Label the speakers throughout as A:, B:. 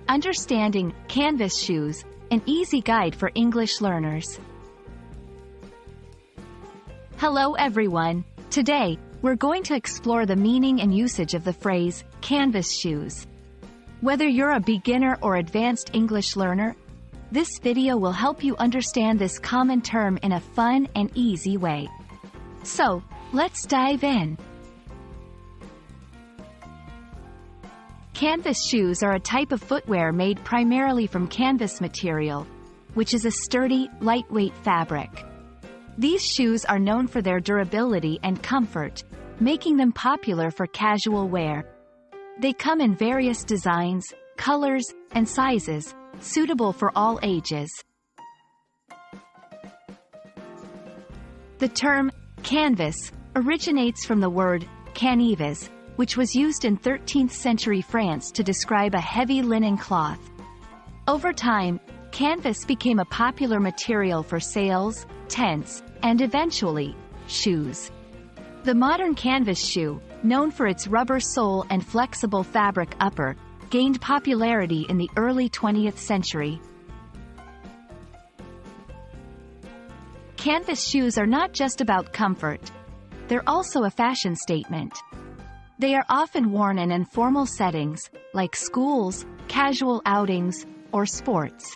A: Understanding canvas shoes, an easy guide for English learners. Hello everyone. Today, we're going to explore the meaning and usage of the phrase canvas shoes. Whether you're a beginner or advanced English learner, this video will help you understand this common term in a fun and easy way. So, let's dive in. Canvas shoes are a type of footwear made primarily from canvas material, which is a sturdy, lightweight fabric. These shoes are known for their durability and comfort, making them popular for casual wear. They come in various designs, colors, and sizes, suitable for all ages. The term canvas originates from the word canivas, which was used in 13th century France to describe a heavy linen cloth. Over time, canvas became a popular material for sails, tents, and eventually, shoes. The modern canvas shoe, known for its rubber sole and flexible fabric upper, gained popularity in the early 20th century. Canvas shoes are not just about comfort. They're also a fashion statement. They are often worn in informal settings, like schools, casual outings, or sports.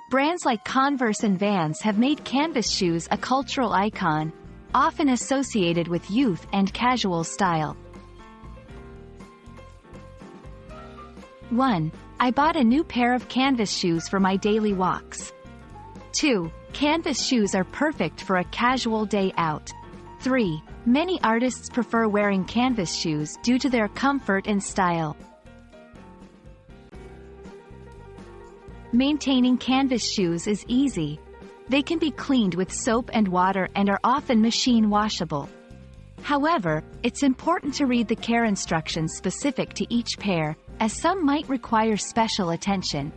A: Brands like Converse and Vans have made canvas shoes a cultural icon, often associated with youth and casual style. 1. I bought a new pair of canvas shoes for my daily walks. 2. Canvas shoes are perfect for a casual day out. 3. Many artists prefer wearing canvas shoes due to their comfort and style. Maintaining canvas shoes is easy. They can be cleaned with soap and water and are often machine washable. However, it's important to read the care instructions specific to each pair, as some might require special attention.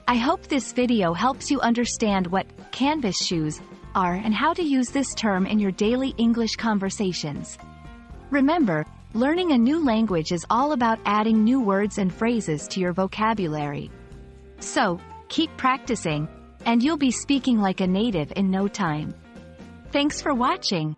A: I hope this video helps you understand what canvas shoes are and how to use this term in your daily English conversations. Remember, learning a new language is all about adding new words and phrases to your vocabulary. So, keep practicing, and you'll be speaking like a native in no time. Thanks for watching.